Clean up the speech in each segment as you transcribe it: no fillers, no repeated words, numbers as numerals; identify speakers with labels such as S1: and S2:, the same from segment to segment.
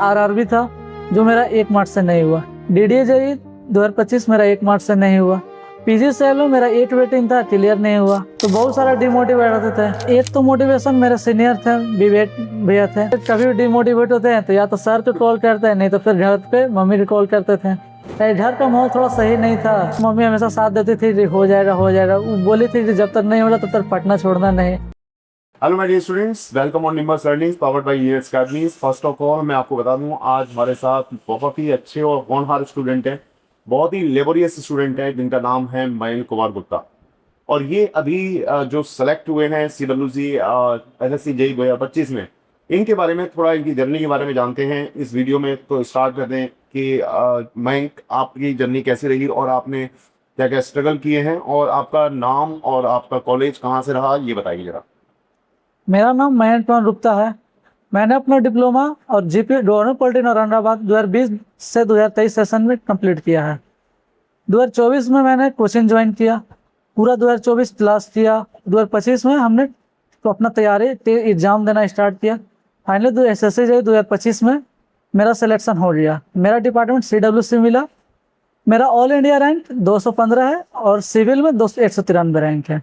S1: RRB था जो मेरा 1 मार्च से नहीं हुआ। DDA-JEE 2025 मेरा 1 मार्च से नहीं हुआ। PGCLO मेरा 8 वेटिंग था, क्लियर नहीं हुआ। तो बहुत सारा डिमोटिवेट होते थे। एक तो मोटिवेशन मेरे सीनियर थे, विवेक भैया थे। कभी भी डिमोटिवेट होते हैं तो या तो सर को कॉल करते हैं, नहीं तो फिर घर पे मम्मी को कॉल करते थे। घर का माहौल थोड़ा सही नहीं था। मम्मी हमेशा साथ देती थी कि हो जाएगा हो जाएगा। वो बोली थी कि जब तक नहीं हो रहा तब तक पढ़ना छोड़ना नहीं।
S2: Hello my dear students, welcome on Nimbus learning powered by ES academies. First of all मैं आपको बता दूं, आज हमारे साथ बहुत ही अच्छे और होनहार स्टूडेंट हैं, बहुत ही लेबोरियस स्टूडेंट हैं जिनका नाम है मयंक कुमार गुप्ता। और ये अभी जो सेलेक्ट हुए हैं CWC SSC JEE 2025 में, इनके बारे में थोड़ा, इनकी जर्नी के बारे में जानते हैं इस वीडियो में। तो स्टार्ट करते हैं कि मयंक, आपकी जर्नी कैसी रही और आपने क्या क्या स्ट्रगल किए हैं, और आपका नाम और आपका कॉलेज कहाँ से रहा, ये बताइए जरा।
S1: मेरा नाम मयंक कुमार गुप्ता है। मैंने अपना डिप्लोमा और GP गवर्नमेंट पॉलिटेक्निक औरंगाबाद 2020 से 2023 सेशन में कंप्लीट किया है। 2024 में मैंने कोचिंग ज्वाइन किया, पूरा 2024 क्लास किया। 2025 में हमने तो अपना तैयारी एग्जाम देना स्टार्ट किया। फाइनली SSC JEE 2025 में मेरा सिलेक्शन हो गया। मेरा डिपार्टमेंट CWC मिला। मेरा ऑल इंडिया रैंक 215 है और सिविल में 193 रैंक है।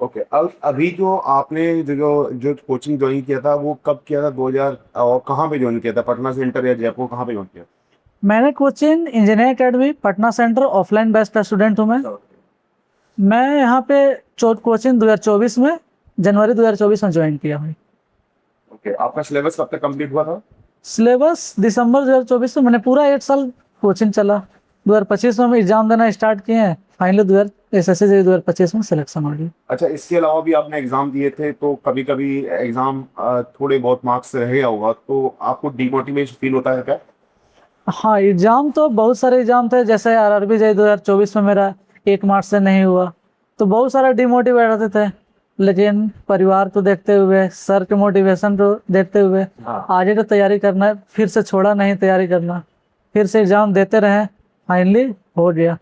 S2: ओके, अब अभी जो आपने जो कोचिंग ज्वाइन किया था वो कब किया था? 2000 और कहाँ पे ज्वाइन किया था? पटना सेंटर या जयपुर, कहाँ पे ज्वाइन किया?
S1: मैंने coaching engineering academy Patna centre offline batch का स्टूडेंट हूँ मैं यहाँ पे कोचिंग 2024 में जनवरी 2024 में ज्वाइन किया हूँ।
S2: ओके, आपका सिलेबस कब तक कंप्लीट हुआ था?
S1: सिलेबस दिसंबर 2024 में, मैंने पूरा 8 साल कोचिंग चला। 2025 में हम एग्जाम देना स्टार्ट किए हैं। फाइनली SSC JEE 2025 में सिलेक्शन हो गई।
S2: अच्छा, इसके अलावा भी आपने एग्जाम दिए थे, तो कभी कभी एग्जाम थोड़े बहुत मार्क्स से रह गया होगा, तो आपको डिमोटिवेशन फील होता है क्या?
S1: हाँ, एग्जाम तो बहुत सारे एग्जाम थे। जैसे RRB JEE 2024 में मेरा 1 मार्च से नहीं हुआ, तो बहुत सारा डिमोटिवेट होते थे। लेकिन परिवार को देखते हुए, सर के मोटिवेशन को देखते हुए आगे तो तैयारी करना है, फिर से छोड़ा नहीं तैयारी करना, फिर से एग्जाम देते रहे। फाइनली हो गया।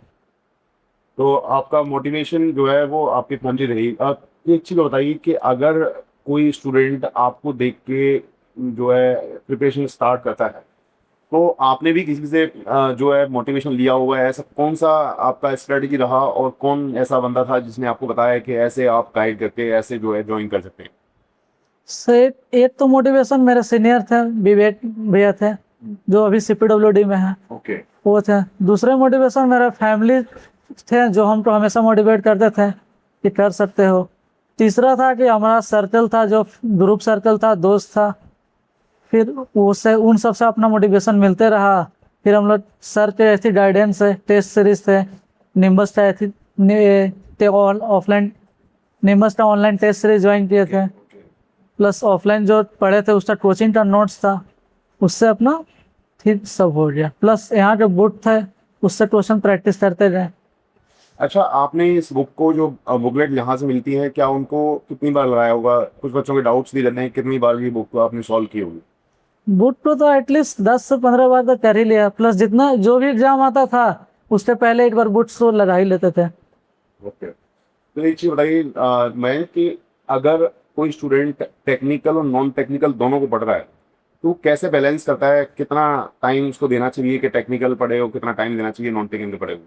S2: तो आपका मोटिवेशन जो है वो आपकी फैमिली रही। आप एक चीज़ बताइए कि अगर कोई स्टूडेंट आपको देख के जो है प्रिपरेशन स्टार्ट करता है, तो आपने भी किसी से जो है मोटिवेशन लिया हुआ है? ऐसा कौन सा आपका स्ट्रेटजी रहा, और कौन ऐसा बंदा था जिसने आपको बताया कि ऐसे आप गाइड करके ऐसे जो है ज्वाइन कर सकते हैं?
S1: से एक तो मोटिवेशन मेरे सीनियर थे, विवेक भैया थे जो अभी CPWD में है,
S2: ओके।
S1: वो थे। दूसरे मोटिवेशन मेरा फैमिली थे जो हमको हमेशा मोटिवेट करते थे कि कर सकते हो। तीसरा था कि हमारा सर्कल था, जो ग्रुप सर्कल था, दोस्त था। फिर उससे उन सब से अपना मोटिवेशन मिलते रहा। फिर हम लोग सर के ऐसी गाइडेंस है, टेस्ट सीरीज थे, निम्बस था, ऐसी ऑफलाइन निम्बस का ऑनलाइन टेस्ट सीरीज ज्वाइन किए थे। प्लस ऑफलाइन जो पढ़े थे उसका कोचिंग का नोट्स था, उससे अपना ठीक सब हो गया। प्लस यहाँ जो बुक था उससे क्वेश्चन प्रैक्टिस करते गए।
S2: अच्छा, आपने इस बुक को, जो बुकलेट यहाँ से मिलती है, क्या उनको कितनी बार लगाया होगा? कुछ बच्चों के डाउट्स भी रहते हैं, कितनी बार ये बुक को आपने सॉल्व की होगी?
S1: बुक को तो एटलीस्ट 10 से 15 बार तो कर ही लिया। प्लस जितना जो भी एग्जाम आता था उससे पहले एक बार बुक्स तो लगा ही लेते थे।
S2: ओके, तो एक चीज़ बताइए मैं, कि अगर कोई स्टूडेंट टेक्निकल और नॉन टेक्निकल दोनों को पढ़ रहा है, तो कैसे बैलेंस करता है? कितना टाइम उसको देना चाहिए कि टेक्निकल पढ़े, और कितना टाइम देना चाहिए नॉन टेक्निकल पढ़े?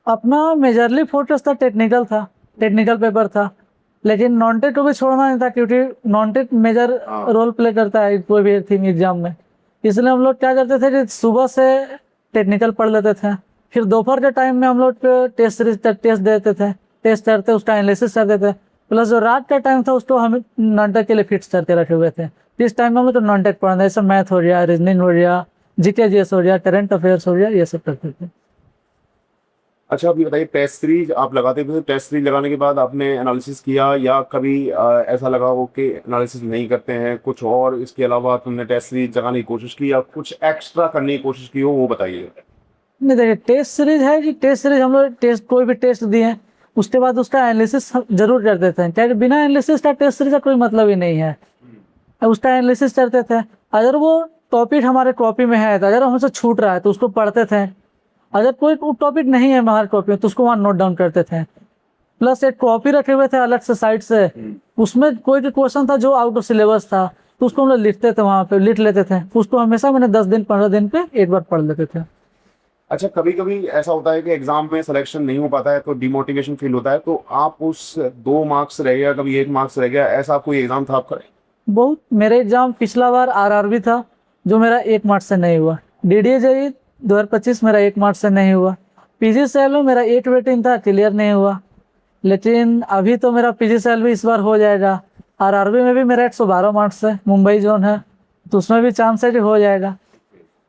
S1: अपना मेजरली फोकस था टेक्निकल था, टेक्निकल पेपर था। लेकिन नॉन टेक को भी छोड़ना नहीं था, क्योंकि non tech major role play करता है कोई भी थीम एग्जाम में। इसलिए हम लोग क्या करते थे कि सुबह से टेक्निकल पढ़ लेते थे, फिर दोपहर के टाइम में हम लोग टेस्ट सीरीज तक टेस्ट देते थे, टेस्ट करते उसका एनालिसिस करते थे। प्लस जो रात का टाइम था उसको हम नॉन टेक के लिए फिक्स करके रखे हुए थे। इस टाइम में हम लोग नॉन टेक पढ़ना, जैसे मैथ हो गया, रीजनिंग हो गया, GK GS हो गया, करंट अफेयर्स हो गया, ये सब करते थे।
S2: अच्छा, अभी बताइए, टेस्ट सीरीज आप लगाते थे, टेस्ट सीरीज लगाने के बाद आपने एनालिसिस किया, या कभी ऐसा लगा हो कि एनालिसिस नहीं करते हैं, कुछ और इसके अलावा तुमने टेस्ट सीरीज लगाने की कोशिश की, या कुछ एक्स्ट्रा करने की कोशिश की हो, वो बताइए।
S1: नहीं, देखिए टेस्ट सीरीज है कि टेस्ट सीरीज हम लोग टेस्ट कोई भी टेस्ट दिए उसके बाद उसका एनालिसिस जरूर कर देते हैं, क्या बिना एनालिसिस का टेस्ट सीरीज का कोई मतलब ही नहीं है। उसका एनालिसिस करते थे। अगर वो टॉपिक हमारे कॉपी में है तो अगर हमसे छूट रहा है तो उसको पढ़ते थे। अगर कोई टॉपिक नहीं है हमारे कॉपी में तो उसको वहाँ नोट डाउन करते थे। प्लस एक कॉपी रखे हुए थे अलग से साइड से, उसमें कोई भी क्वेश्चन था जो आउट ऑफ सिलेबस था तो उसको हम लोग लिखते थे, वहाँ पे लिख लेते थे उसको। हमेशा मैंने 10 दिन 15 दिन पे एक बार पढ़ लेते थे।
S2: अच्छा, कभी कभी ऐसा होता है कि एग्जाम में सिलेक्शन नहीं हो पाता है तो डिमोटिवेशन फील होता है, तो आप उस 2 मार्क्स रह गया, कभी 1 मार्क्स रह गया, ऐसा कोई एग्जाम था आपका?
S1: बहुत मेरे एग्जाम पिछला बार आरआरबी था जो मेरा 1 मार्च से नहीं हुआ। डीडीए जेई 2025 मेरा 1 मार्च से नहीं हुआ। पीजीसीएल में मेरा 8 वेटिंग था, क्लियर नहीं हुआ। लेकिन अभी तो मेरा पीजीसीएल भी इस बार हो जाएगा। आरआरबी में भी मेरा 112 मार्क्स है, मुंबई जोन है, तो उसमें भी चांस है कि हो जाएगा।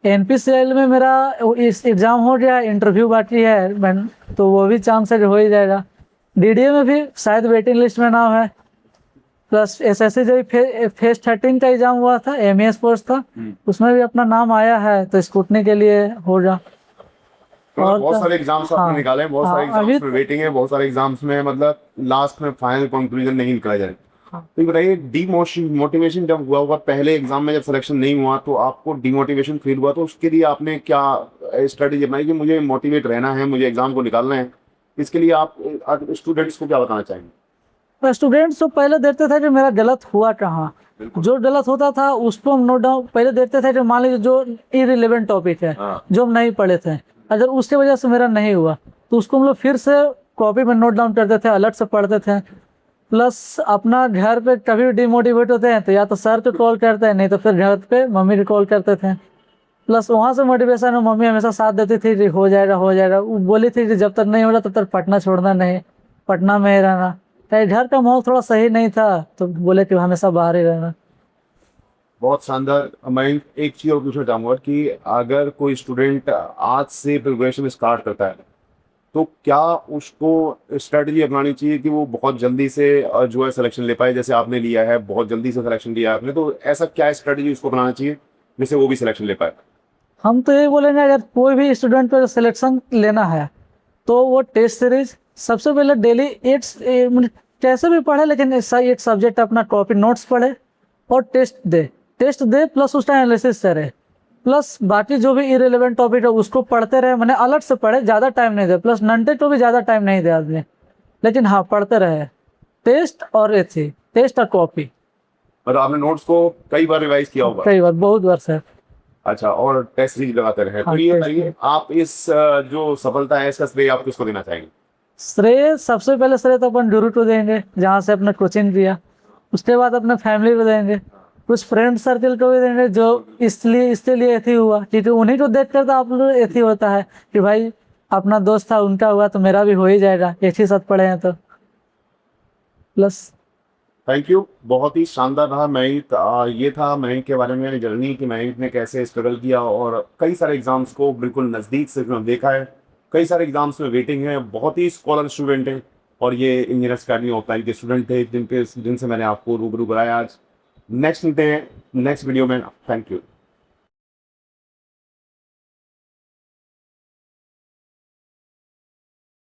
S1: एनपीसीएल में मेरा इस एग्ज़ाम हो गया, इंटरव्यू बाकी है, तो वो भी चांस है कि हो ही जाएगा। डीडीए में भी शायद वेटिंग लिस्ट में नाम है। प्लस एसएससी जो फेज 13 का एग्जाम हुआ था, एमईएस कोर्स था, उसमें भी अपना नाम आया है, तो स्कूटनी के लिए होगा। और
S2: बहुत सारे एग्जाम्स आपने
S1: हाँ,
S2: निकाले हैं, बहुत सारे
S1: हाँ, अभी
S2: एग्जाम्स में वेटिंग है, बहुत सारे एग्जाम्स में मतलब लास्ट में फाइनल कंक्लूजन नहीं निकला जाए।
S1: हाँ।
S2: तो ये बताइए, डिमोटिवेशन जब हुआ होगा पहले एग्जाम में, जब सिलेक्शन नहीं हुआ तो आपको डिमोटिवेशन फील हुआ, तो उसके लिए आपने क्या स्ट्रेटेजी बनाई कि मुझे मोटिवेट रहना है, मुझे एग्जाम को निकालना है? इसके लिए आप स्टूडेंट्स को क्या बताना चाहेंगे?
S1: तो स्टूडेंट्स तो पहले देखते थे कि मेरा गलत हुआ कहाँ, जो गलत होता था उसको हम नोट डाउन पहले देखते थे कि मान लीजिए जो इरिलेवेंट टॉपिक है,
S2: हाँ।
S1: जो हम नहीं पढ़े थे, अगर उसके वजह से मेरा नहीं हुआ तो उसको हम लोग फिर से कॉपी में नोट डाउन करते थे, अलर्ट से पढ़ते थे। प्लस अपना घर पे कभी भी डिमोटिवेट होते हैं तो या तो सर को कॉल करते हैं, नहीं तो फिर घर पे मम्मी को कॉल करते थे। प्लस वहाँ से मोटिवेशन है, मम्मी हमेशा साथ देती थी कि हो जाएगा हो जाएगा। वो बोली थी कि जब तक नहीं हो रहा तब तक पटना छोड़ना नहीं, पटना में ही रहना। कहीं घर का माहौल थोड़ा सही नहीं था तो बोले कि हमेशा बाहर ही रहना।
S2: बहुत शानदार। मैं एक चीज और पूछना चाहूंगा कि अगर कोई स्टूडेंट आज से प्रिपरेशन स्टार्ट करता है तो क्या उसको स्ट्रेटजी अपनानी चाहिए कि वो बहुत जल्दी से जो है सिलेक्शन ले पाए, जैसे आपने लिया है, बहुत जल्दी से सिलेक्शन लिया है आपने, तो ऐसा क्या स्ट्रेटजी उसको अपनाना चाहिए जिससे वो भी सिलेक्शन ले पाए?
S1: हम तो यही बोलेंगे, अगर कोई भी स्टूडेंट को सिलेक्शन लेना है तो वो टेस्ट सीरीज सबसे पहले डेली 8 कैसे भी पढ़े, लेकिन एक सब्जेक्ट अपना कॉपी नोट्स पढ़े और टेस्ट दे प्लस उसका एनालिसिस करे। प्लस बाकी जो भी इरेलीवेंट टॉपिक है उसको पढ़ते रहे, मैंने अलग से पढ़े, ज़्यादा टाइम नहीं दे। प्लस नंटे को भी ज़्यादा टाइम नहीं दे आदमी, लेकिन हाँ पढ़ते रहे। टेस्ट और एथी, टेस्ट और कॉपी।
S2: मतलब आपने नोट्स को कई बार रिवाइज किया होगा?
S1: कई बार, बहुत बार सर।
S2: अच्छा, और टेस्ट सीरीज लगाते रहे।
S1: हाँ,
S2: तो ये
S1: टेस्ट
S2: बताइए, आप इस जो सफलता है इसका श्रेय आप किसको देना चाहेंगे?
S1: श्रेय सबसे पहले श्रेय तो अपन गुरु को देंगे जहाँ से अपने कोचिंग दिया। उसके बाद अपने फैमिली को देंगे, कुछ फ्रेंड सर्कल को भी देंगे जो इसके लिए एथी हुआ, क्योंकि उन्हीं को देख कर तो आप लोग एथी होता है कि भाई अपना दोस्त था उनका हुआ तो मेरा भी हो ही जाएगा, एक ही साथ पढ़े हैं तो। प्लस
S2: थैंक यू, बहुत ही शानदार रहा मयंक। ये था मयंक के बारे में जर्नी कि मयंक ने कैसे स्ट्रगल किया और कई सारे एग्जाम्स को बिल्कुल नज़दीक से देखा है। कई सारे एग्जाम्स में वेटिंग है, बहुत ही स्कॉलर स्टूडेंट है और ये इंजीनियर्स अकेडमी ऑफलाइन के स्टूडेंट थे जिनसे मैंने आपको रूबरू कराया आज। नेक्स्ट मिलते हैं नेक्स्ट वीडियो में। Thank you.